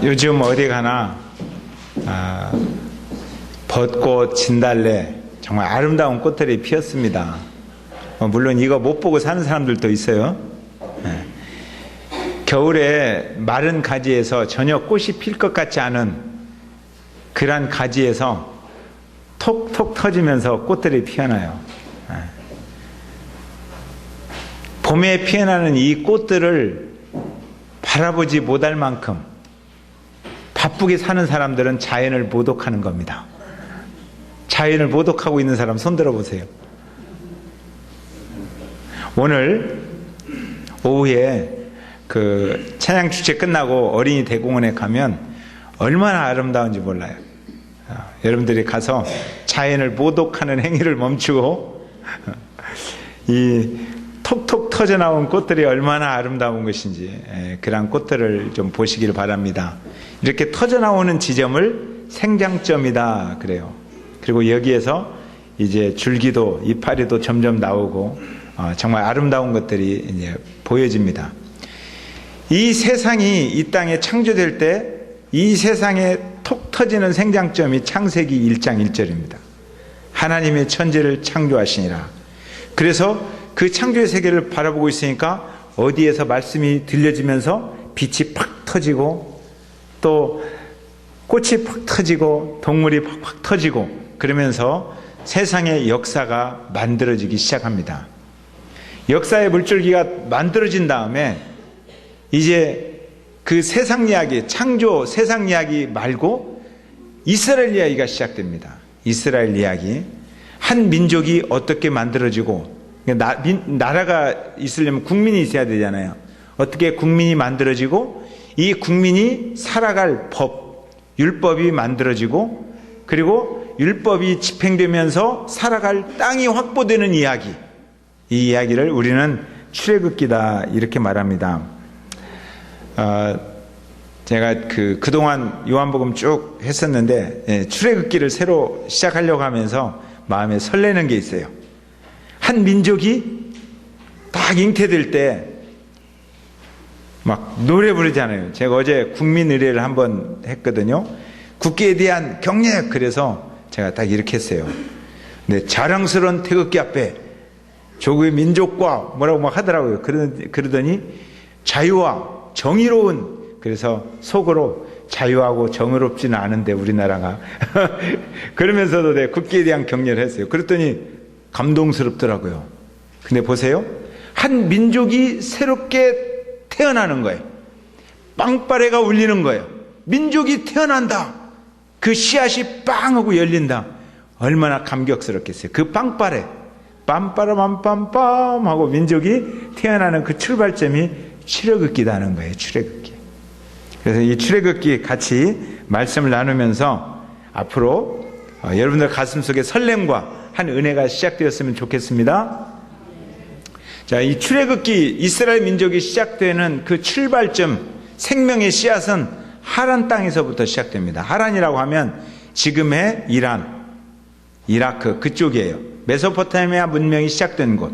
요즘 어디 가나 벚꽃, 진달래 정말 아름다운 꽃들이 피었습니다. 물론 이거 못 보고 사는 사람들도 있어요. 겨울에 마른 가지에서 전혀 꽃이 필 것 같지 않은 그러한 가지에서 톡톡 터지면서 꽃들이 피어나요. 봄에 피어나는 이 꽃들을 바라보지 못할 만큼 바쁘게 사는 사람들은 자연을 모독하는 겁니다. 자연을 모독하고 있는 사람 손 들어보세요. 오늘 오후에 그 찬양 축제 끝나고 어린이 대공원에 가면 얼마나 아름다운지 몰라요. 여러분들이 가서 자연을 모독하는 행위를 멈추고 이 톡톡 터져 나온 꽃들이 얼마나 아름다운 것인지 그런 꽃들을 좀 보시길 바랍니다. 이렇게 터져 나오는 지점을 생장점이다 그래요. 그리고 여기에서 이제 줄기도 이파리도 점점 나오고 정말 아름다운 것들이 이제 보여집니다. 이 세상이 이 땅에 창조될 때 이 세상에 톡 터지는 생장점이 창세기 1장 1절입니다. 하나님의 천지를 창조하시니라. 그래서 그 창조의 세계를 바라보고 있으니까 어디에서 말씀이 들려지면서 빛이 팍 터지고 또 꽃이 팍 터지고 동물이 팍팍 터지고 그러면서 세상의 역사가 만들어지기 시작합니다. 역사의 물줄기가 만들어진 다음에 이제 그 세상 이야기, 창조 세상 이야기 말고 이스라엘 이야기가 시작됩니다. 이스라엘 이야기. 한 민족이 어떻게 만들어지고 나라가 있으려면 국민이 있어야 되잖아요. 어떻게 국민이 만들어지고 이 국민이 살아갈 법, 율법이 만들어지고 그리고 율법이 집행되면서 살아갈 땅이 확보되는 이야기. 이 이야기를 우리는 출애굽기다 이렇게 말합니다. 제가 그동안 요한복음 쭉 했었는데 출애굽기를 새로 시작하려고 하면서 마음에 설레는 게 있어요. 한 민족이 딱 잉태될 때 막 노래 부르잖아요. 제가 어제 국민 의례를 한번 했거든요. 국기에 대한 경례. 그래서 제가 딱 이렇게 했어요. 근데 자랑스러운 태극기 앞에 조국의 민족과 뭐라고 막 하더라고요. 그러더니 자유와 정의로운, 그래서 속으로 자유하고 정의롭지는 않은데 우리나라가 그러면서도 내 국기에 대한 경례를 했어요. 그랬더니 감동스럽더라고요. 근데 보세요. 한 민족이 새롭게 태어나는 거예요. 빵빠레가 울리는 거예요. 민족이 태어난다. 그 씨앗이 빵 하고 열린다. 얼마나 감격스럽겠어요. 그 빵빠레 빰빠라빰빰빰 하고 민족이 태어나는 그 출발점이 출애굽기다는 거예요. 출애굽기. 그래서 이 출애굽기 같이 말씀을 나누면서 앞으로 여러분들 가슴속에 설렘과 한 은혜가 시작되었으면 좋겠습니다. 자, 이 출애굽기 이스라엘 민족이 시작되는 그 출발점, 생명의 씨앗은 하란 땅에서부터 시작됩니다. 하란이라고 하면 지금의 이란, 이라크 그쪽이에요. 메소포타미아 문명이 시작된 곳.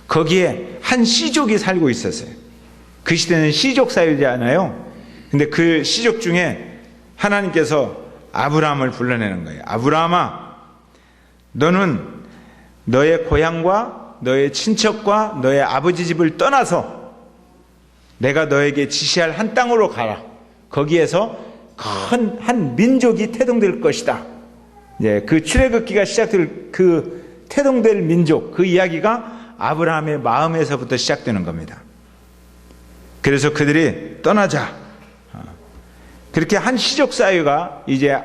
거기에 한 씨족이 살고 있었어요. 그 시대는 씨족 사회잖아요. 근데 그 씨족 중에 하나님께서 아브라함을 불러내는 거예요. 아브라함아, 너는 너의 고향과 너의 친척과 너의 아버지 집을 떠나서 내가 너에게 지시할 한 땅으로 가라. 거기에서 큰 한 민족이 태동될 것이다. 예, 그 출애굽기가 시작될 그 태동될 민족, 그 이야기가 아브라함의 마음에서부터 시작되는 겁니다. 그래서 그들이 떠나자. 그렇게 한 시족 사회가 이제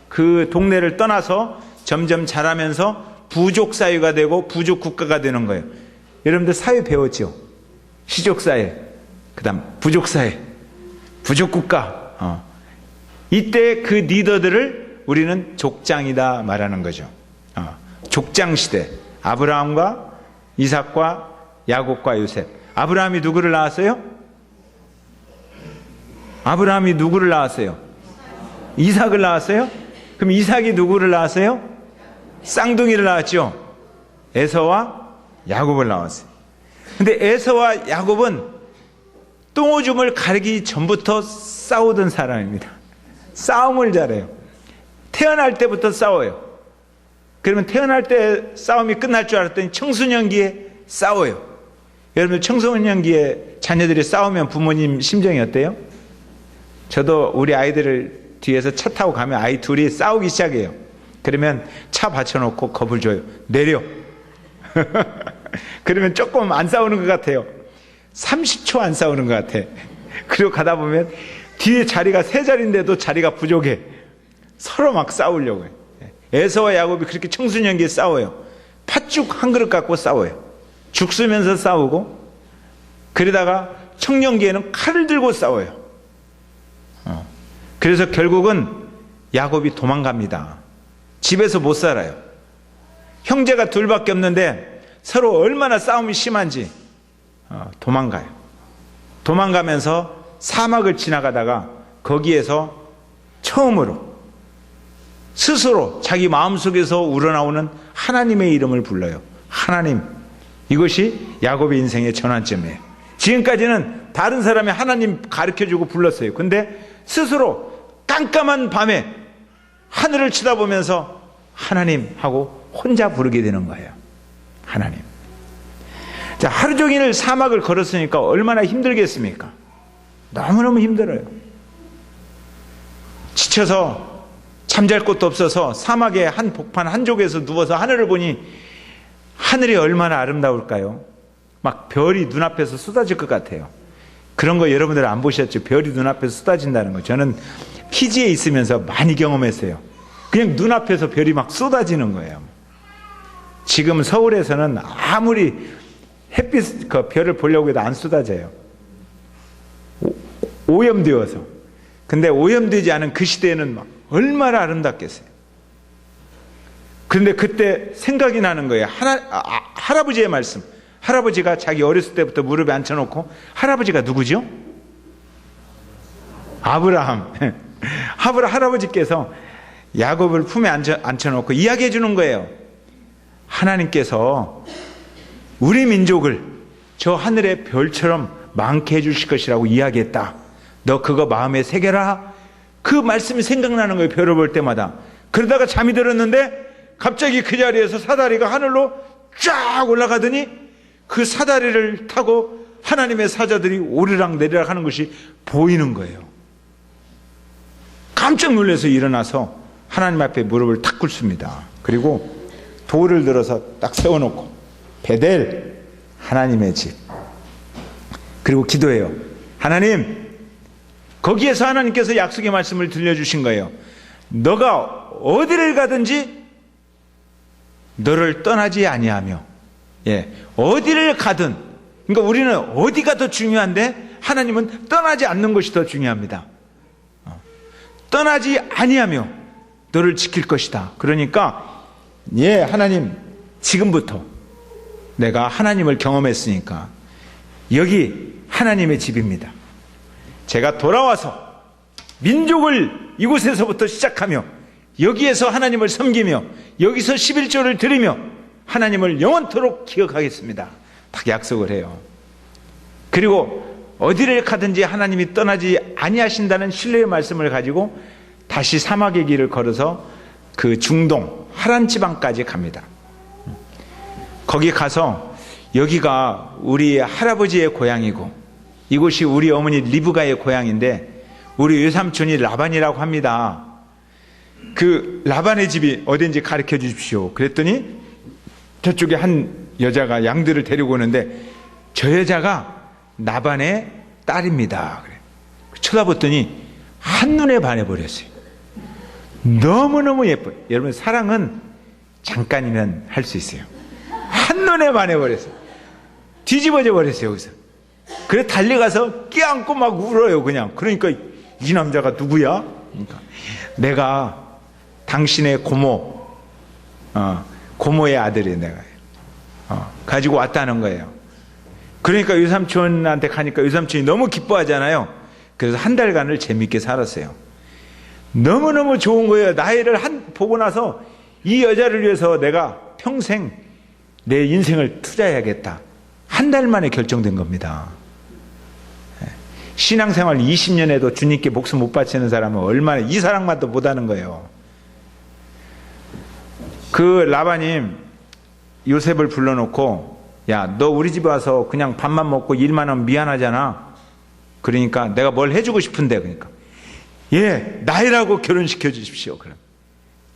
그 동네를 떠나서 점점 자라면서 부족 사회가 되고 부족 국가가 되는 거예요. 여러분들 사회 배웠죠? 시족 사회, 그다음 부족 사회, 부족 국가. 이때 그 리더들을 우리는 족장이다 말하는 거죠. 족장 시대. 아브라함과 이삭과 야곱과 요셉. 아브라함이 누구를 낳았어요? 아브라함이 누구를 낳았어요? 이삭을 낳았어요? 그럼 이삭이 누구를 낳았어요? 쌍둥이를 낳았죠. 에서와 야곱을 낳았어요. 근데 에서와 야곱은 똥오줌을 가리기 전부터 싸우던 사람입니다. 싸움을 잘해요. 태어날 때부터 싸워요. 그러면 태어날 때 싸움이 끝날 줄 알았더니 청소년기에 싸워요. 여러분, 청소년기에 자녀들이 싸우면 부모님 심정이 어때요? 저도 우리 아이들을 뒤에서 차 타고 가면 아이 둘이 싸우기 시작해요. 그러면 차 받쳐놓고 겁을 줘요. 내려. 그러면 조금 안 싸우는 것 같아요. 30초 안 싸우는 것 같아. 그리고 가다 보면 뒤에 자리가 세 자리인데도 자리가 부족해. 서로 막 싸우려고 해요. 에서와 야곱이 그렇게 청소년기에 싸워요. 팥죽 한 그릇 갖고 싸워요. 죽 쓰면서 싸우고, 그러다가 청년기에는 칼을 들고 싸워요. 그래서 결국은 야곱이 도망갑니다. 집에서 못 살아요. 형제가 둘밖에 없는데 서로 얼마나 싸움이 심한지 도망가요. 도망가면서 사막을 지나가다가 거기에서 처음으로 스스로 자기 마음속에서 우러나오는 하나님의 이름을 불러요. 하나님. 이것이 야곱의 인생의 전환점이에요. 지금까지는 다른 사람이 하나님 가르쳐주고 불렀어요. 근데 스스로 깜깜한 밤에 하늘을 쳐다보면서 하나님 하고 혼자 부르게 되는 거예요. 하나님. 자, 하루 종일 사막을 걸었으니까 얼마나 힘들겠습니까? 너무너무 힘들어요. 지쳐서 잠잘 곳도 없어서 사막의 한 복판 한쪽에서 누워서 하늘을 보니 하늘이 얼마나 아름다울까요? 막 별이 눈앞에서 쏟아질 것 같아요. 그런 거 여러분들 안 보셨죠? 별이 눈앞에서 쏟아진다는 거. 저는 피지에 있으면서 많이 경험했어요. 그냥 눈앞에서 별이 막 쏟아지는 거예요. 지금 서울에서는 아무리 햇빛, 그 별을 보려고 해도 안 쏟아져요. 오염되어서. 근데 오염되지 않은 그 시대에는 막 얼마나 아름답겠어요. 그런데 그때 생각이 나는 거예요. 할아버지의 말씀. 할아버지가 자기 어렸을 때부터 무릎에 앉혀놓고, 할아버지가 누구죠? 아브라함. 할아버지께서 야곱을 품에 앉혀놓고 이야기해 주는 거예요. 하나님께서 우리 민족을 저 하늘의 별처럼 많게 해주실 것이라고 이야기했다. 너 그거 마음에 새겨라. 그 말씀이 생각나는 거예요. 별을 볼 때마다. 그러다가 잠이 들었는데 갑자기 그 자리에서 사다리가 하늘로 쫙 올라가더니 그 사다리를 타고 하나님의 사자들이 오르락 내리락 하는 것이 보이는 거예요. 깜짝 놀라서 일어나서 하나님 앞에 무릎을 탁 꿇습니다. 그리고 돌을 들어서 딱 세워놓고 베델, 하나님의 집. 그리고 기도해요. 하나님, 거기에서 하나님께서 약속의 말씀을 들려주신 거예요. 너가 어디를 가든지 너를 떠나지 아니하며, 어디를 가든, 그러니까 우리는 어디가 더 중요한데 하나님은 떠나지 않는 것이 더 중요합니다. 떠나지 아니하며 너를 지킬 것이다. 그러니까 하나님, 지금부터 내가 하나님을 경험했으니까 여기 하나님의 집입니다. 제가 돌아와서 민족을 이곳에서부터 시작하며 여기에서 하나님을 섬기며 여기서 11조를 드리며 하나님을 영원토록 기억하겠습니다. 딱 약속을 해요. 그리고 어디를 가든지 하나님이 떠나지 아니하신다는 신뢰의 말씀을 가지고 다시 사막의 길을 걸어서 그 중동 하란 지방까지 갑니다. 거기 가서 여기가 우리 할아버지의 고향이고 이곳이 우리 어머니 리브가의 고향인데 우리 외삼촌이 라반이라고 합니다. 그 라반의 집이 어딘지 가르쳐 주십시오. 그랬더니 저쪽에 한 여자가 양들을 데리고 오는데 저 여자가 라반의 딸입니다. 그래. 쳐다봤더니 한눈에 반해버렸어요. 너무너무 예뻐요. 여러분, 사랑은 잠깐이면 할 수 있어요. 한눈에 반해버렸어요. 뒤집어져 버렸어요. 여기서. 그래 달려가서 끼안고 막 울어요. 그냥. 그러니까 이 남자가 누구야? 그러니까 내가 당신의 고모의 아들이 내가 가지고 왔다는 거예요. 그러니까 유삼촌한테 가니까 유삼촌이 너무 기뻐하잖아요. 그래서 한 달간을 재밌게 살았어요. 너무너무 좋은 거예요. 나이를 보고 나서 이 여자를 위해서 내가 평생 내 인생을 투자해야겠다. 한 달 만에 결정된 겁니다. 신앙생활 20년 해도 주님께 목숨 못 바치는 사람은 얼마나 이 사랑만도 못하는 거예요. 그 라반님 요셉을 불러놓고, 야, 너 우리 집에 와서 그냥 밥만 먹고 일만 하면 미안하잖아. 그러니까 내가 뭘 해주고 싶은데, 그러니까 예, 나이라고 결혼시켜 주십시오. 그럼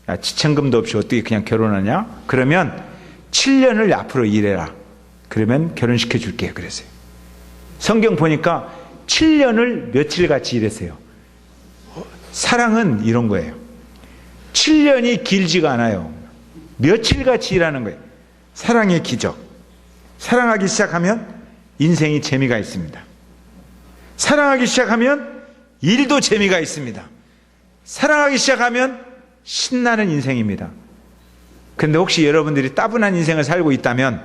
야, 지참금도 없이 어떻게 그냥 결혼하냐? 그러면 7년을 앞으로 일해라. 그러면 결혼시켜 줄게요. 그랬어요. 성경 보니까 7년을 며칠같이 일했어요. 사랑은 이런 거예요. 7년이 길지가 않아요. 며칠같이 일하는 거예요. 사랑의 기적. 사랑하기 시작하면 인생이 재미가 있습니다. 사랑하기 시작하면 일도 재미가 있습니다. 사랑하기 시작하면 신나는 인생입니다. 그런데 혹시 여러분들이 따분한 인생을 살고 있다면,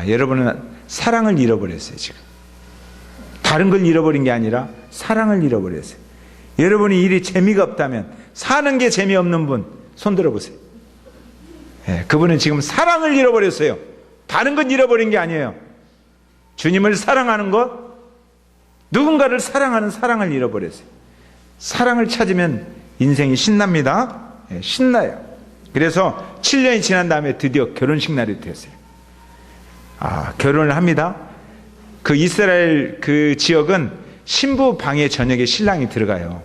여러분은 사랑을 잃어버렸어요. 지금 다른 걸 잃어버린 게 아니라 사랑을 잃어버렸어요. 여러분이 일이 재미가 없다면, 사는 게 재미없는 분 손 들어보세요. 그분은 지금 사랑을 잃어버렸어요. 다른 건 잃어버린 게 아니에요. 주님을 사랑하는 것, 누군가를 사랑하는 사랑을 잃어버렸어요. 사랑을 찾으면 인생이 신납니다. 신나요. 그래서 7년이 지난 다음에 드디어 결혼식 날이 되었어요. 결혼을 합니다. 그 이스라엘 그 지역은 신부 방에 저녁에 신랑이 들어가요.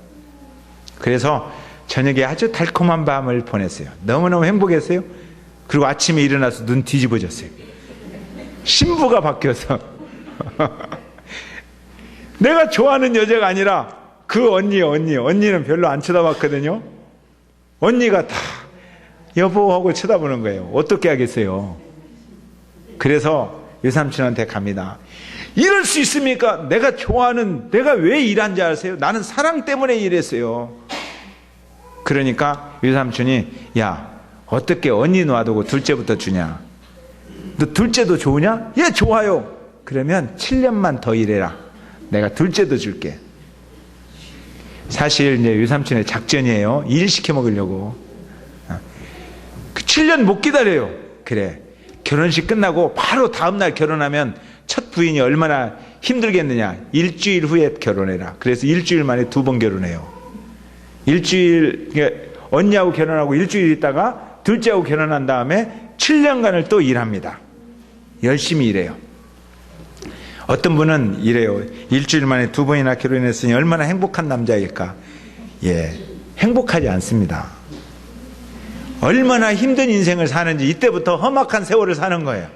그래서 저녁에 아주 달콤한 밤을 보냈어요. 너무너무 행복했어요. 그리고 아침에 일어나서 눈 뒤집어졌어요. 신부가 바뀌어서 내가 좋아하는 여자가 아니라 그 언니는 별로 안 쳐다봤거든요. 언니가 다 여보 하고 쳐다보는 거예요. 어떻게 하겠어요? 그래서 외삼촌한테 갑니다. 이럴 수 있습니까? 내가 좋아하는, 내가 왜 일한 줄 아세요? 나는 사랑 때문에 일했어요. 그러니까 외삼촌이, 야, 어떻게 언니 놔두고 둘째부터 주냐? 너 둘째도 좋으냐? 예, 좋아요. 그러면 7년만 더 일해라. 내가 둘째도 줄게. 사실 이제 외삼촌의 작전이에요. 일 시켜 먹으려고. 7년 못 기다려요. 그래, 결혼식 끝나고 바로 다음날 결혼하면 첫 부인이 얼마나 힘들겠느냐. 일주일 후에 결혼해라. 그래서 일주일 만에 2번 결혼해요. 언니하고 결혼하고 일주일 있다가 둘째하고 결혼한 다음에 7년간을 또 일합니다. 열심히 일해요. 어떤 분은 이래요. 일주일 만에 2번이나 결혼했으니 얼마나 행복한 남자일까. 예, 행복하지 않습니다. 얼마나 힘든 인생을 사는지 이때부터 험악한 세월을 사는 거예요.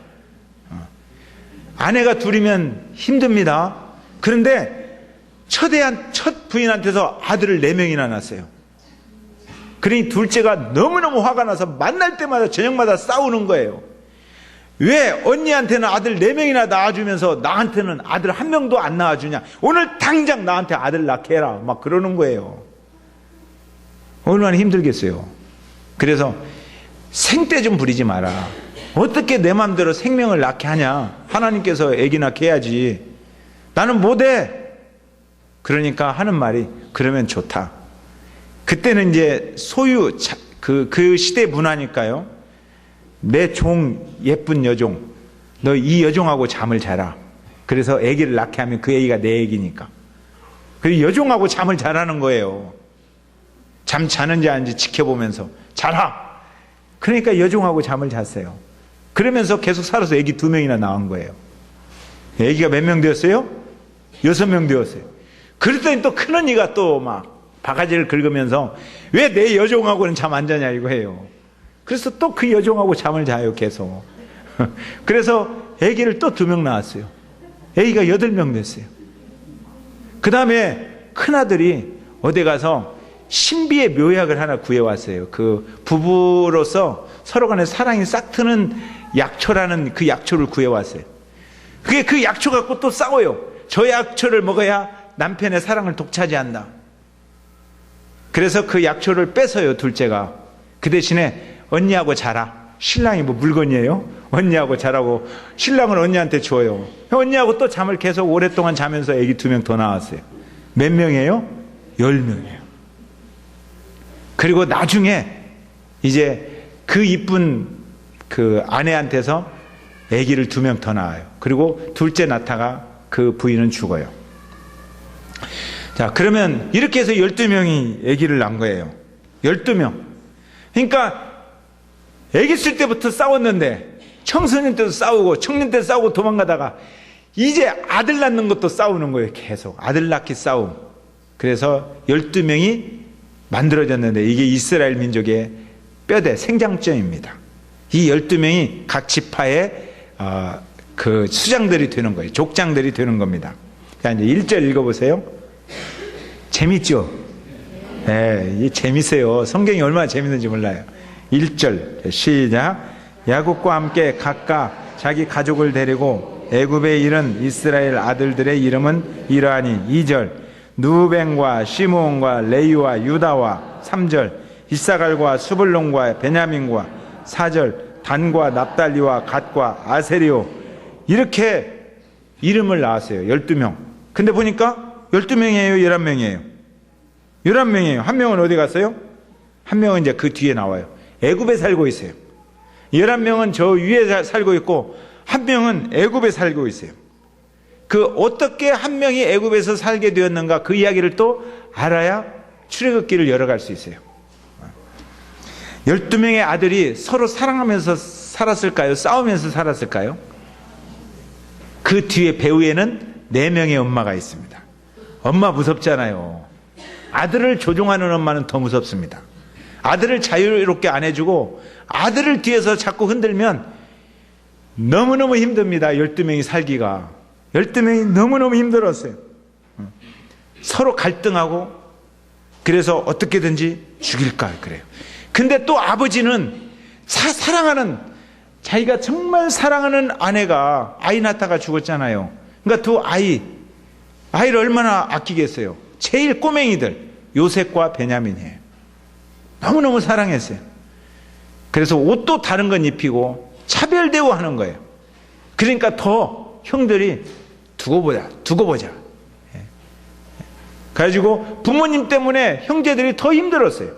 아내가 둘이면 힘듭니다. 그런데 첫 부인한테서 아들을 4명이나 낳았어요. 그러니 둘째가 너무너무 화가 나서 만날 때마다 저녁마다 싸우는 거예요. 왜 언니한테는 아들 4명이나 낳아주면서 나한테는 아들 1명도 안 낳아주냐. 오늘 당장 나한테 아들 낳게 해라. 막 그러는 거예요. 얼마나 힘들겠어요. 그래서 생떼 좀 부리지 마라. 어떻게 내 마음대로 생명을 낳게 하냐. 하나님께서 아기 낳게 해야지. 나는 못해. 그러니까 하는 말이, 그러면 좋다. 그때는 이제 그 시대 문화니까요. 내 종, 예쁜 여종, 너 이 여종하고 잠을 자라. 그래서 아기를 낳게 하면 그 아기가 내 아기니까. 그리고 여종하고 잠을 자라는 거예요. 잠 자는지 아닌지 지켜보면서 자라. 그러니까 여종하고 잠을 잤어요. 그러면서 계속 살아서 아기 2명이나 낳은 거예요. 아기가 몇 명 되었어요? 6명 되었어요. 그랬더니 또 큰언니가 또 막 바가지를 긁으면서 왜 내 여종하고는 잠 안 자냐 이거 해요. 그래서 또 그 여종하고 잠을 자요, 계속. 그래서 아기를 또 2명 낳았어요. 아기가 8명 됐어요. 그 다음에 큰아들이 어디 가서 신비의 묘약을 하나 구해왔어요. 그 부부로서 서로 간에 사랑이 싹 트는 약초라는 그 약초를 구해왔어요. 그게 그 약초 갖고 또 싸워요. 저 약초를 먹어야 남편의 사랑을 독차지한다. 그래서 그 약초를 뺏어요, 둘째가. 그 대신에 언니하고 자라. 신랑이 뭐 물건이에요? 언니하고 자라고 신랑을 언니한테 줘요. 언니하고 또 잠을 계속 오랫동안 자면서 아기 2명 더 낳았어요. 몇 명이에요? 10명이에요. 그리고 나중에 이제 그 이쁜 그 아내한테서 아기를 2명 더 낳아요. 그리고 둘째 낳다가 그 부인은 죽어요. 자, 그러면 이렇게 해서 12명이 아기를 낳은 거예요. 12명. 그러니까 아기 있을 때부터 싸웠는데 청소년 때도 싸우고 청년 때 싸우고 도망가다가 이제 아들 낳는 것도 싸우는 거예요. 계속 아들 낳기 싸움. 그래서 12명이 만들어졌는데 이게 이스라엘 민족의 뼈대 생장점입니다. 이 12명이 각 지파의 그 수장들이 되는 거예요. 족장들이 되는 겁니다. 자, 이제 1절 읽어보세요. 재밌죠? 네, 이 재밌어요. 성경이 얼마나 재밌는지 몰라요. 1절 시작. 야곱과 함께 각각 자기 가족을 데리고 애굽에 이른 이스라엘 아들들의 이름은 이러하니 2절 누벤과 시므온과 레위와 유다와 3절 이사갈과 수불론과 베냐민과 4절 단과 납달리와 갓과 아세리오 이렇게 이름을 낳았어요. 12명. 근데 보니까 12명이에요? 11명이에요? 11명이에요. 한 명은 어디 갔어요? 한 명은 이제 그 뒤에 나와요. 애굽에 살고 있어요. 11명은 저 위에 살고 있고 한 명은 애굽에 살고 있어요. 그 어떻게 한 명이 애굽에서 살게 되었는가 그 이야기를 또 알아야 출애굽기를 열어갈 수 있어요. 12명의 아들이 서로 사랑하면서 살았을까요? 싸우면서 살았을까요? 그 뒤에 배후에는 4명의 엄마가 있습니다. 엄마 무섭잖아요. 아들을 조종하는 엄마는 더 무섭습니다. 아들을 자유롭게 안 해주고 아들을 뒤에서 자꾸 흔들면 너무너무 힘듭니다. 12명이 살기가. 12명이 너무너무 힘들었어요. 서로 갈등하고 그래서 어떻게든지 죽일까 그래요. 근데 또 아버지는 사랑하는 자기가 정말 사랑하는 아내가 아이 낳다가 죽었잖아요. 그러니까 두 아이를 얼마나 아끼겠어요. 제일 꼬맹이들 요셉과 베냐민이에요. 너무너무 사랑했어요. 그래서 옷도 다른 건 입히고 차별대우하는 거예요. 그러니까 더 형들이 두고 보자. 그래가지고 부모님 때문에 형제들이 더 힘들었어요.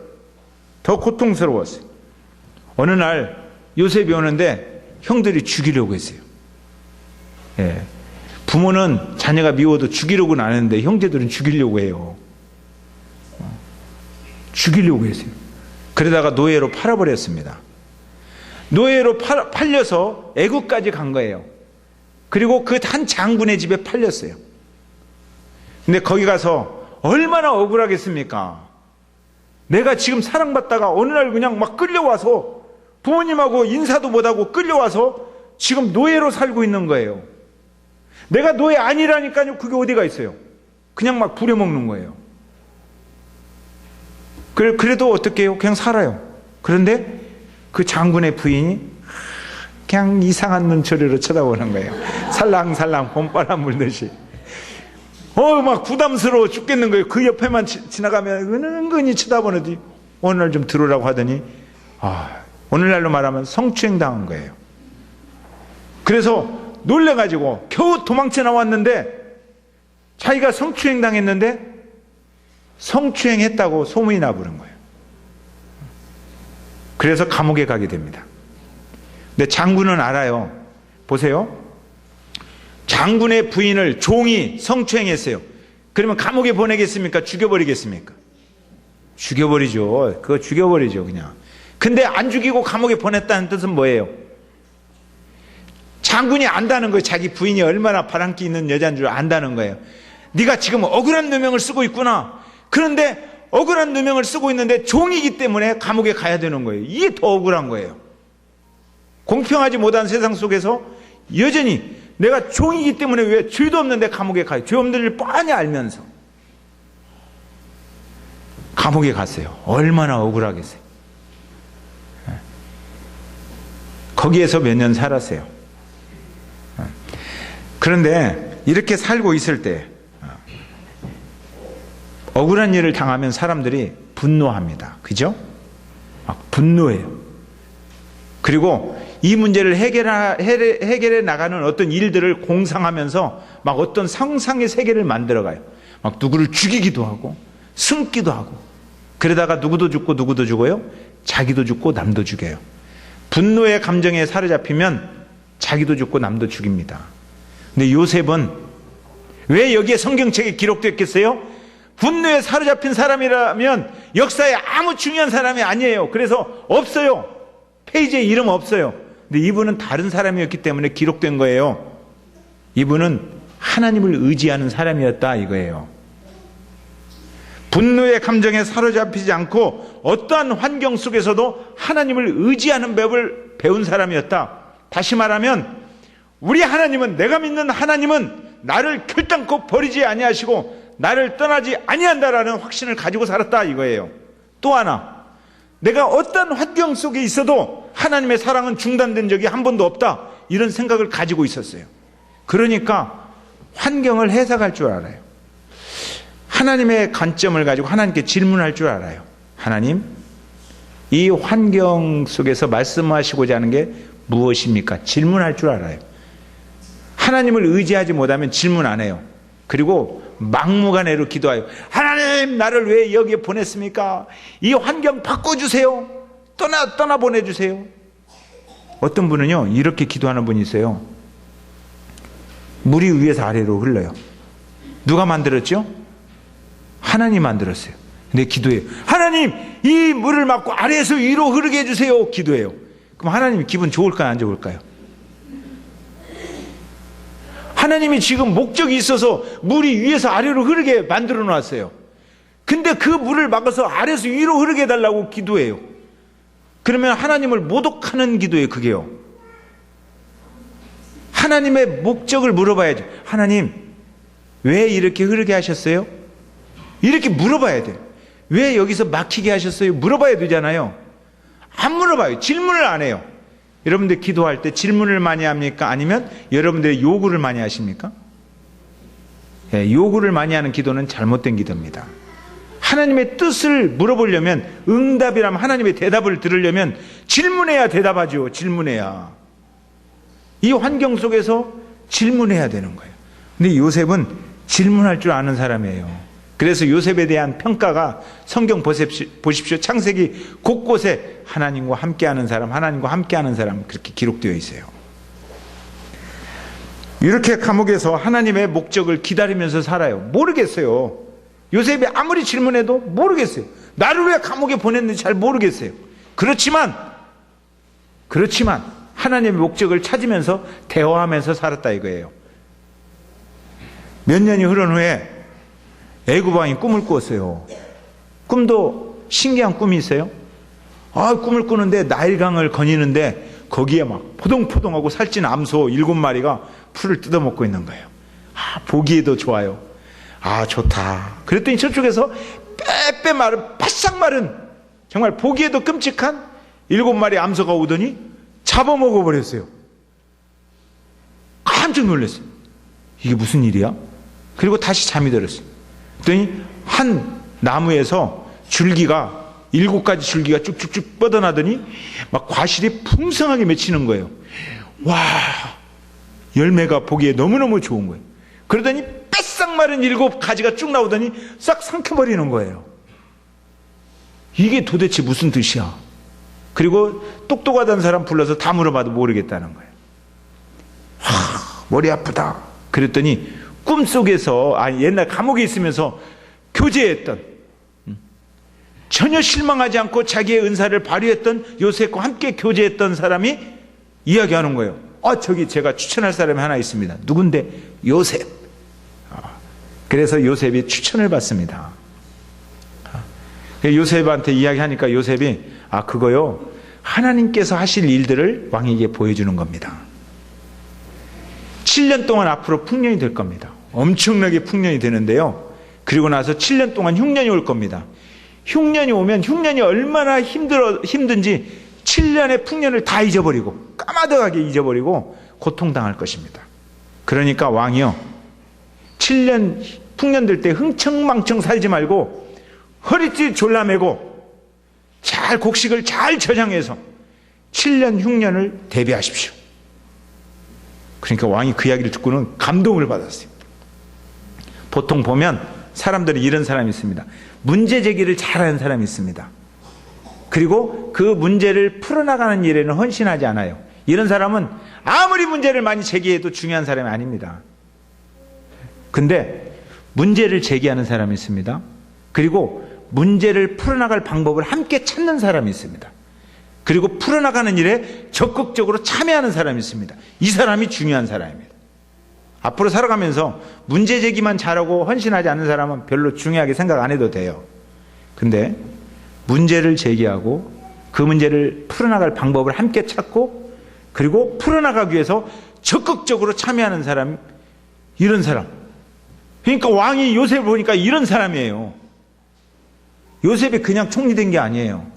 더 고통스러웠어요. 어느 날 요셉이 오는데 형들이 죽이려고 했어요. 부모는 자녀가 미워도 죽이려고는 안 하는데 형제들은 죽이려고 해요. 죽이려고 했어요. 그러다가 노예로 팔아버렸습니다. 노예로 팔려서 애국까지 간 거예요. 그리고 그 한 장군의 집에 팔렸어요. 근데 거기 가서 얼마나 억울하겠습니까? 내가 지금 사랑받다가 어느 날 그냥 막 끌려와서 부모님하고 인사도 못하고 끌려와서 지금 노예로 살고 있는 거예요. 내가 노예 아니라니까요. 그게 어디가 있어요? 그냥 막 부려먹는 거예요. 그래도 어떻게 해요? 그냥 살아요. 그런데 그 장군의 부인이 그냥 이상한 눈초리로 쳐다보는 거예요. 살랑살랑 봄바람 불듯이. 막 부담스러워 죽겠는 거예요. 그 옆에만 지나가면 은근히 쳐다보는데 어느 날 좀 들어오라고 하더니 오늘날로 말하면 성추행 당한 거예요. 그래서 놀래가지고 겨우 도망쳐 나왔는데 자기가 성추행 당했는데 성추행했다고 소문이 나부른 거예요. 그래서 감옥에 가게 됩니다. 근데 장군은 알아요. 보세요. 장군의 부인을 종이 성추행했어요. 그러면 감옥에 보내겠습니까? 죽여버리겠습니까? 죽여버리죠. 그거 죽여버리죠, 그냥. 근데 안 죽이고 감옥에 보냈다는 뜻은 뭐예요? 장군이 안다는 거예요. 자기 부인이 얼마나 바람기 있는 여자인 줄 안다는 거예요. 네가 지금 억울한 누명을 쓰고 있구나. 그런데 억울한 누명을 쓰고 있는데 종이기 때문에 감옥에 가야 되는 거예요. 이게 더 억울한 거예요. 공평하지 못한 세상 속에서 여전히 내가 종이기 때문에 왜 죄도 없는데 감옥에 가요? 죄 없는 줄 뻔히 알면서 감옥에 갔어요. 얼마나 억울하겠어요. 거기에서 몇 년 살았어요. 그런데 이렇게 살고 있을 때 억울한 일을 당하면 사람들이 분노합니다. 그죠? 막 분노해요. 그리고 이 문제를 해결해 나가는 어떤 일들을 공상하면서 막 어떤 상상의 세계를 만들어가요. 막 누구를 죽이기도 하고 숨기도 하고 그러다가 누구도 죽고 누구도 죽어요. 자기도 죽고 남도 죽여요. 분노의 감정에 사로잡히면 자기도 죽고 남도 죽입니다. 근데 요셉은 왜 여기에 성경책에 기록됐겠어요? 분노에 사로잡힌 사람이라면 역사에 아무 중요한 사람이 아니에요. 그래서 없어요. 페이지에 이름 없어요. 근데 이분은 다른 사람이었기 때문에 기록된 거예요. 이분은 하나님을 의지하는 사람이었다 이거예요. 분노의 감정에 사로잡히지 않고 어떠한 환경 속에서도 하나님을 의지하는 법을 배운 사람이었다. 다시 말하면 우리 하나님은, 내가 믿는 하나님은 나를 결단코 버리지 아니하시고 나를 떠나지 아니한다라는 확신을 가지고 살았다 이거예요. 또 하나, 내가 어떤 환경 속에 있어도 하나님의 사랑은 중단된 적이 한 번도 없다, 이런 생각을 가지고 있었어요. 그러니까 환경을 해석할 줄 알아요. 하나님의 관점을 가지고 하나님께 질문할 줄 알아요. 하나님, 이 환경 속에서 말씀하시고자 하는 게 무엇입니까? 질문할 줄 알아요. 하나님을 의지하지 못하면 질문 안 해요. 그리고 막무가내로 기도해요. 하나님, 나를 왜 여기에 보냈습니까? 이 환경 바꿔주세요. 떠나 보내주세요. 어떤 분은요, 이렇게 기도하는 분이 있어요. 물이 위에서 아래로 흘러요. 누가 만들었죠? 하나님 만들었어요. 근데 기도해요. 하나님, 이 물을 막고 아래에서 위로 흐르게 해주세요. 기도해요. 그럼 하나님이 기분 좋을까요, 안 좋을까요? 하나님이 지금 목적이 있어서 물이 위에서 아래로 흐르게 만들어 놨어요. 근데 그 물을 막아서 아래에서 위로 흐르게 해달라고 기도해요. 그러면 하나님을 모독하는 기도예요, 그게요. 하나님의 목적을 물어봐야죠. 하나님, 왜 이렇게 흐르게 하셨어요? 이렇게 물어봐야 돼요. 왜 여기서 막히게 하셨어요? 물어봐야 되잖아요. 안 물어봐요. 질문을 안 해요. 여러분들 기도할 때 질문을 많이 합니까? 아니면 여러분들의 요구를 많이 하십니까? 예, 요구를 많이 하는 기도는 잘못된 기도입니다. 하나님의 뜻을 물어보려면, 응답이라면 하나님의 대답을 들으려면 질문해야 대답하죠. 질문해야. 이 환경 속에서 질문해야 되는 거예요. 근데 요셉은 질문할 줄 아는 사람이에요. 그래서 요셉에 대한 평가가 성경 보십시오. 창세기 곳곳에 하나님과 함께하는 사람, 하나님과 함께하는 사람, 그렇게 기록되어 있어요. 이렇게 감옥에서 하나님의 목적을 기다리면서 살아요. 모르겠어요. 요셉이 아무리 질문해도 모르겠어요. 나를 왜 감옥에 보냈는지 잘 모르겠어요. 그렇지만 하나님의 목적을 찾으면서 대화하면서 살았다 이거예요. 몇 년이 흐른 후에 애굽 왕이 꿈을 꾸었어요. 꿈도 신기한 꿈이 있어요. 꿈을 꾸는데 나일강을 거니는데 거기에 막 포동포동하고 살찐 암소 7마리가 풀을 뜯어먹고 있는 거예요. 보기에도 좋아요. 좋다. 그랬더니 저쪽에서 빼빼 마른, 바싹 마른, 정말 보기에도 끔찍한 7마리 암소가 오더니 잡아먹어 버렸어요. 깜짝 놀랐어요. 이게 무슨 일이야? 그리고 다시 잠이 들었어요. 그랬더니 한 나무에서 줄기가 7가지 줄기가 쭉쭉쭉 뻗어나더니 막 과실이 풍성하게 맺히는 거예요. 와, 열매가 보기에 너무너무 좋은 거예요. 그러더니 뺏싹 마른 7가지가 쭉 나오더니 싹 삼켜버리는 거예요. 이게 도대체 무슨 뜻이야? 그리고 똑똑하다는 사람 불러서 다 물어봐도 모르겠다는 거예요. 머리 아프다. 그랬더니 꿈속에서, 옛날 감옥에 있으면서 교제했던, 전혀 실망하지 않고 자기의 은사를 발휘했던 요셉과 함께 교제했던 사람이 이야기하는 거예요. 저기 제가 추천할 사람이 하나 있습니다. 누군데? 요셉. 그래서 요셉이 추천을 받습니다. 요셉한테 이야기하니까 요셉이 그거요, 하나님께서 하실 일들을 왕에게 보여주는 겁니다. 7년 동안 앞으로 풍년이 될 겁니다. 엄청나게 풍년이 되는데요, 그리고 나서 7년 동안 흉년이 올 겁니다. 흉년이 오면 흉년이 얼마나 힘든지 7년의 풍년을 다 잊어버리고, 까마득하게 잊어버리고 고통당할 것입니다. 그러니까 왕이요, 7년 풍년 될 때 흥청망청 살지 말고 허리띠 졸라매고 잘 곡식을 잘 저장해서 7년 흉년을 대비하십시오. 그러니까 왕이 그 이야기를 듣고는 감동을 받았어요. 보통 보면 사람들이 이런 사람이 있습니다. 문제 제기를 잘하는 사람이 있습니다. 그리고 그 문제를 풀어나가는 일에는 헌신하지 않아요. 이런 사람은 아무리 문제를 많이 제기해도 중요한 사람이 아닙니다. 근데 문제를 제기하는 사람이 있습니다. 그리고 문제를 풀어나갈 방법을 함께 찾는 사람이 있습니다. 그리고 풀어나가는 일에 적극적으로 참여하는 사람이 있습니다. 이 사람이 중요한 사람입니다. 앞으로 살아가면서 문제 제기만 잘하고 헌신하지 않는 사람은 별로 중요하게 생각 안 해도 돼요. 근데 문제를 제기하고 그 문제를 풀어나갈 방법을 함께 찾고 그리고 풀어나가기 위해서 적극적으로 참여하는 사람, 이런 사람. 그러니까 왕이 요셉을 보니까 이런 사람이에요. 요셉이 그냥 총리 된 게 아니에요.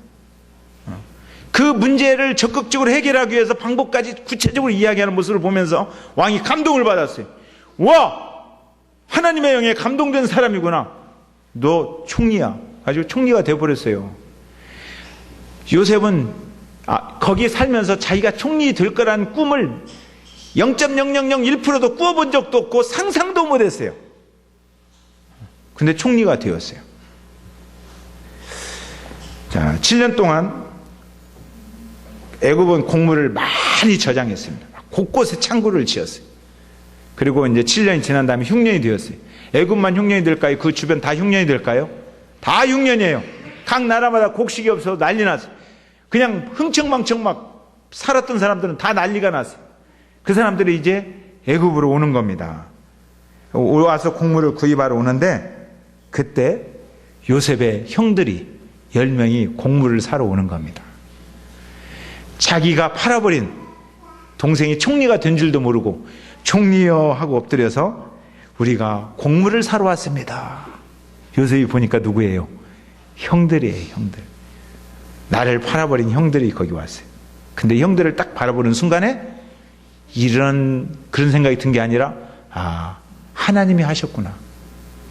그 문제를 적극적으로 해결하기 위해서 방법까지 구체적으로 이야기하는 모습을 보면서 왕이 감동을 받았어요. 와! 하나님의 영에 감동된 사람이구나. 너 총리야. 가지고 총리가 되어버렸어요. 요셉은 거기에 살면서 자기가 총리 될 거라는 꿈을 0.0001%도 꾸어본 적도 없고 상상도 못했어요. 근데 총리가 되었어요. 자, 7년 동안 애굽은 곡물을 많이 저장했습니다. 곳곳에 창고를 지었어요. 그리고 이제 7년이 지난 다음에 흉년이 되었어요. 애굽만 흉년이 될까요? 그 주변 다 흉년이 될까요? 다 흉년이에요. 각 나라마다 곡식이 없어서 난리 났어요. 그냥 흥청망청 막 살았던 사람들은 다 난리가 났어요. 그 사람들이 이제 애굽으로 오는 겁니다. 와서 곡물을 구입하러 오는데 그때 요셉의 형들이 10명이 곡물을 사러 오는 겁니다. 자기가 팔아버린 동생이 총리가 된 줄도 모르고 총리여 하고 엎드려서 우리가 곡물을 사러 왔습니다. 요셉이 보니까 누구예요? 형들이에요. 형들. 나를 팔아버린 형들이 거기 왔어요. 근데 형들을 딱 바라보는 순간에 그런 생각이 든 게 아니라 하나님이 하셨구나.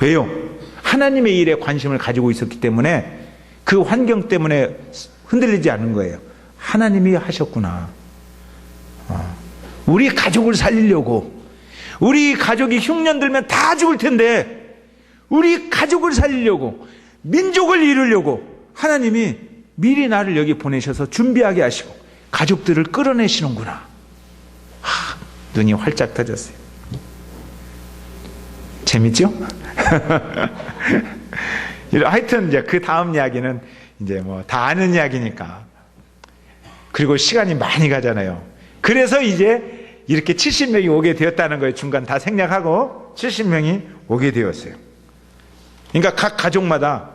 왜요? 하나님의 일에 관심을 가지고 있었기 때문에 그 환경 때문에 흔들리지 않는 거예요. 하나님이 하셨구나. 우리 가족을 살리려고, 우리 가족이 흉년 들면 다 죽을 텐데 우리 가족을 살리려고, 민족을 이루려고 하나님이 미리 나를 여기 보내셔서 준비하게 하시고 가족들을 끌어내시는구나. 눈이 활짝 떠졌어요. 재밌죠? 하여튼 이제 그 다음 이야기는 이제 뭐 다 아는 이야기니까. 그리고 시간이 많이 가잖아요. 그래서 이제 이렇게 70명이 오게 되었다는 거예요. 중간 다 생략하고 70명이 오게 되었어요. 그러니까 각 가족마다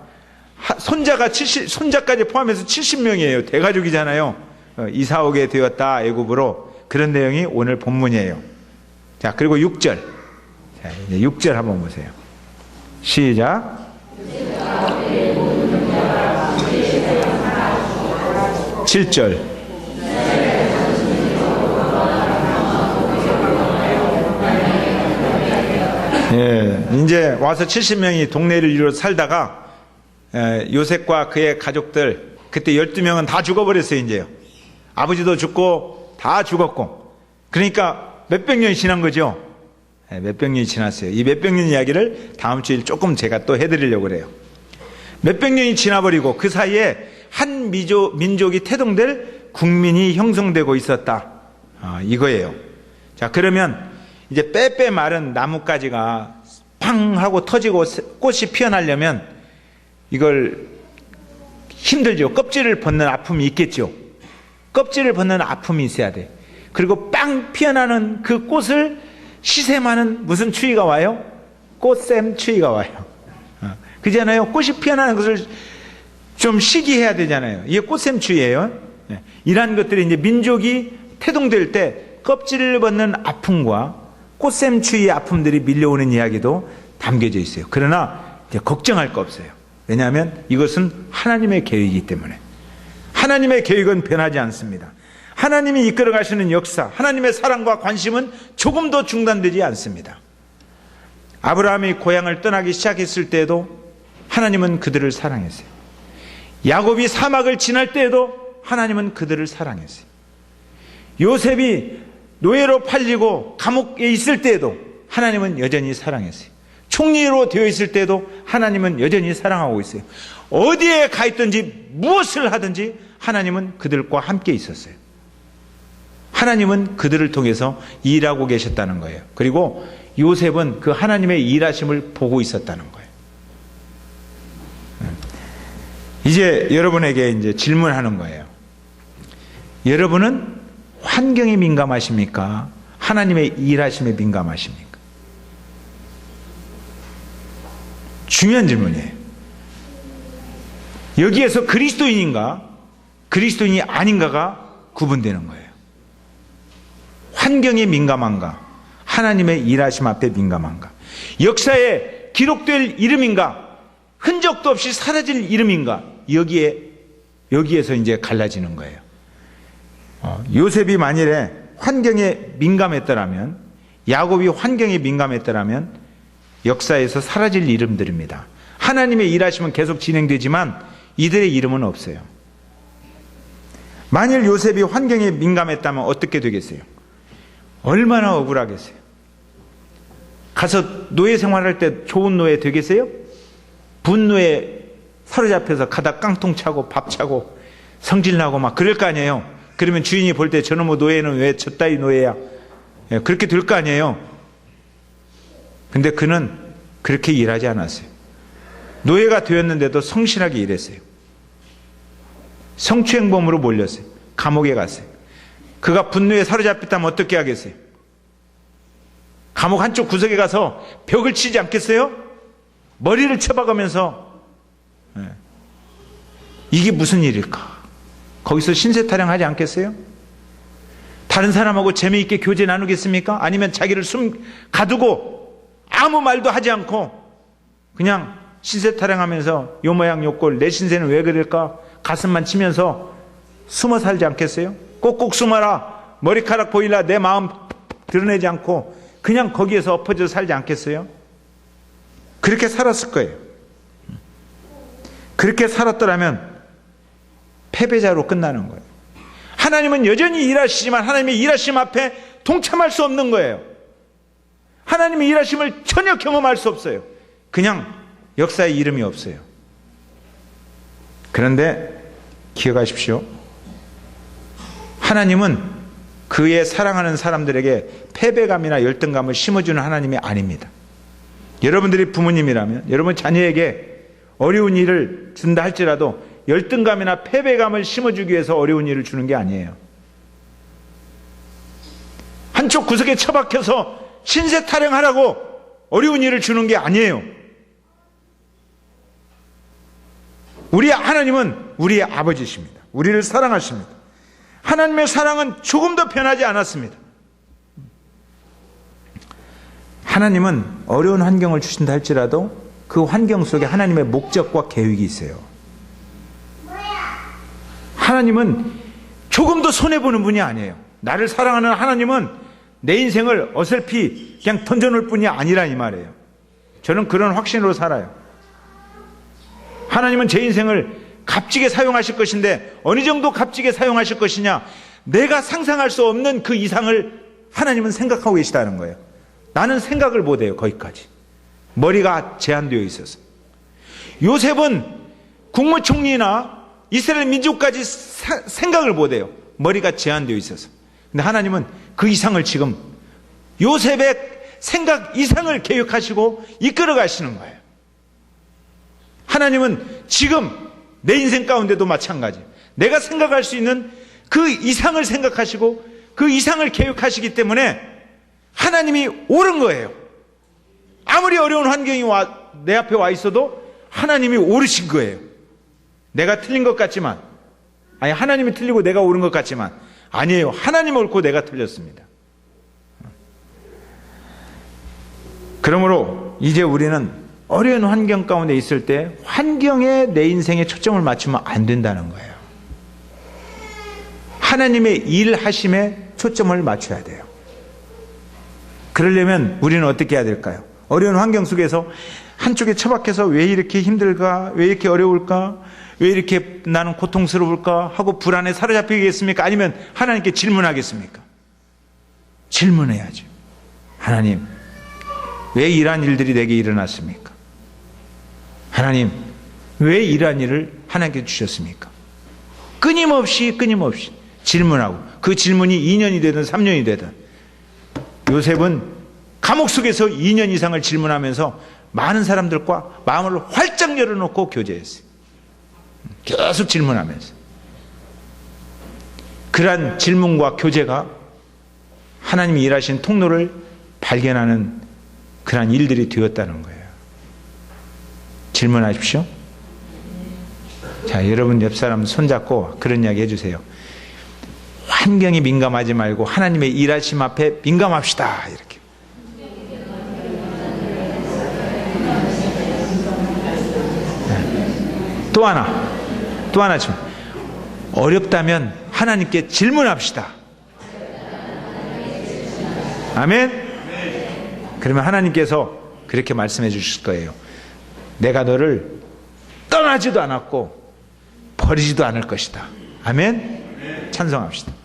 손자까지 포함해서 70명이에요. 대가족이잖아요. 이사 오게 되었다, 애굽으로. 그런 내용이 오늘 본문이에요. 자, 그리고 6절. 자, 이제 6절 한번 보세요. 시작. 7절. 예, 이제 와서 70명이 동네를 이루어 살다가 요셉과 그의 가족들, 그때 12명은 다 죽어버렸어요. 이제요. 아버지도 죽고 다 죽었고, 그러니까 몇백 년이 지난 거죠. 몇백 년이 지났어요. 이 몇백 년 이야기를 다음 주에 조금 제가 또 해드리려고 그래요. 몇백 년이 지나버리고 그 사이에 한 민족이 태동될 국민이 형성되고 있었다. 이거예요. 자, 그러면 이제 빼빼 마른 나뭇가지가 팡 하고 터지고 꽃이 피어나려면 이걸 힘들죠. 껍질을 벗는 아픔이 있겠죠. 껍질을 벗는 아픔이 있어야 돼. 그리고 빵 피어나는 그 꽃을 시샘하는 무슨 추위가 와요? 꽃샘 추위가 와요. 그잖아요. 꽃이 피어나는 것을 좀 시기해야 되잖아요. 이게 꽃샘 추위예요. 이러한 것들이 이제 민족이 태동될 때 껍질을 벗는 아픔과 꽃샘 추위의 아픔들이 밀려오는 이야기도 담겨져 있어요. 그러나 이제 걱정할 거 없어요. 왜냐하면 이것은 하나님의 계획이기 때문에. 하나님의 계획은 변하지 않습니다. 하나님이 이끌어 가시는 역사, 하나님의 사랑과 관심은 조금도 중단되지 않습니다. 아브라함이 고향을 떠나기 시작했을 때에도 하나님은 그들을 사랑했어요. 야곱이 사막을 지날 때에도 하나님은 그들을 사랑했어요. 요셉이 노예로 팔리고 감옥에 있을 때에도 하나님은 여전히 사랑했어요. 총리로 되어 있을 때도 하나님은 여전히 사랑하고 있어요. 어디에 가 있든지 무엇을 하든지 하나님은 그들과 함께 있었어요. 하나님은 그들을 통해서 일하고 계셨다는 거예요. 그리고 요셉은 그 하나님의 일하심을 보고 있었다는 거예요. 이제 여러분에게 이제 질문하는 거예요. 여러분은 환경에 민감하십니까? 하나님의 일하심에 민감하십니까? 중요한 질문이에요. 여기에서 그리스도인인가, 그리스도인이 아닌가가 구분되는 거예요. 환경에 민감한가, 하나님의 일하심 앞에 민감한가, 역사에 기록될 이름인가, 흔적도 없이 사라질 이름인가, 여기에서 이제 갈라지는 거예요. 요셉이 만일에 환경에 민감했더라면, 야곱이 환경에 민감했더라면 역사에서 사라질 이름들입니다. 하나님의 일하심은 계속 진행되지만 이들의 이름은 없어요. 만일 요셉이 환경에 민감했다면 어떻게 되겠어요? 얼마나 억울하겠어요? 가서 노예 생활할 때 좋은 노예 되겠어요? 분노에 사로잡혀서 가다 깡통 차고 밥 차고 성질나고 막 그럴 거 아니에요. 그러면 주인이 볼 때 저놈의 노예는 왜 저따위 노예야? 그렇게 될 거 아니에요. 근데 그는 그렇게 일하지 않았어요. 노예가 되었는데도 성실하게 일했어요. 성추행범으로 몰렸어요. 감옥에 갔어요. 그가 분노에 사로잡혔다면 어떻게 하겠어요? 감옥 한쪽 구석에 가서 벽을 치지 않겠어요? 머리를 쳐박으면서 이게 무슨 일일까? 거기서 신세 타령하지 않겠어요? 다른 사람하고 재미있게 교제 나누겠습니까? 아니면 자기를 가두고 아무 말도 하지 않고 그냥 신세 타령하면서 요 모양 요 꼴, 내 신세는 왜 그럴까? 가슴만 치면서 숨어 살지 않겠어요? 꼭꼭 숨어라, 머리카락 보일라, 내 마음 드러내지 않고 그냥 거기에서 엎어져 살지 않겠어요? 그렇게 살았을 거예요. 그렇게 살았더라면 패배자로 끝나는 거예요. 하나님은 여전히 일하시지만 하나님의 일하심 앞에 동참할 수 없는 거예요. 하나님의 일하심을 전혀 경험할 수 없어요. 그냥 역사에 이름이 없어요. 그런데 기억하십시오. 하나님은 그의 사랑하는 사람들에게 패배감이나 열등감을 심어주는 하나님이 아닙니다. 여러분들이 부모님이라면 여러분 자녀에게 어려운 일을 준다 할지라도 열등감이나 패배감을 심어주기 위해서 어려운 일을 주는 게 아니에요. 한쪽 구석에 처박혀서 신세 타령하라고 어려운 일을 주는 게 아니에요. 우리 하나님은 우리의 아버지십니다. 우리를 사랑하십니다. 하나님의 사랑은 조금도 변하지 않았습니다. 하나님은 어려운 환경을 주신다 할지라도 그 환경 속에 하나님의 목적과 계획이 있어요. 하나님은 조금도 손해보는 분이 아니에요. 나를 사랑하는 하나님은 내 인생을 어설피 그냥 던져놓을 뿐이 아니라 이 말이에요. 저는 그런 확신으로 살아요. 하나님은 제 인생을 값지게 사용하실 것인데 어느 정도 값지게 사용하실 것이냐, 내가 상상할 수 없는 그 이상을 하나님은 생각하고 계시다는 거예요. 나는 생각을 못해요. 거기까지 머리가 제한되어 있어서. 요셉은 국무총리나 이스라엘 민족까지 생각을 못해요. 머리가 제한되어 있어서. 근데 하나님은 그 이상을 지금 요셉의 생각 이상을 계획하시고 이끌어 가시는 거예요. 하나님은 지금 내 인생 가운데도 마찬가지, 내가 생각할 수 있는 그 이상을 생각하시고 그 이상을 계획하시기 때문에 하나님이 옳은 거예요. 아무리 어려운 환경이 내 앞에 와 있어도 하나님이 옳으신 거예요. 내가 틀린 것 같지만, 아니 하나님이 틀리고 내가 옳은 것 같지만 아니에요. 하나님 옳고 내가 틀렸습니다. 그러므로 이제 우리는 어려운 환경 가운데 있을 때 환경에 내 인생에 초점을 맞추면 안 된다는 거예요. 하나님의 일하심에 초점을 맞춰야 돼요. 그러려면 우리는 어떻게 해야 될까요? 어려운 환경 속에서 한쪽에 처박혀서 왜 이렇게 힘들까? 왜 이렇게 어려울까? 왜 이렇게 나는 고통스러울까? 하고 불안에 사로잡히겠습니까? 아니면 하나님께 질문하겠습니까? 질문해야죠. 하나님, 왜 이러한 일들이 내게 일어났습니까? 하나님, 왜 이러한 일을 하나님께 주셨습니까? 끊임없이 질문하고 그 질문이 2년이 되든 3년이 되든 요셉은 감옥 속에서 2년 이상을 질문하면서 많은 사람들과 마음을 활짝 열어놓고 교제했어요. 계속 질문하면서. 그러한 질문과 교제가 하나님이 일하신 통로를 발견하는 그러한 일들이 되었다는 거예요. 질문하십시오. 자, 여러분 옆 사람 손잡고 그런 이야기 해주세요. 환경에 민감하지 말고 하나님의 일하심 앞에 민감합시다. 이렇게. 또 하나 좀 어렵다면 하나님께 질문합시다. 아멘. 그러면 하나님께서 그렇게 말씀해 주실 거예요. 내가 너를 떠나지도 않았고 버리지도 않을 것이다. 아멘. 찬송합시다.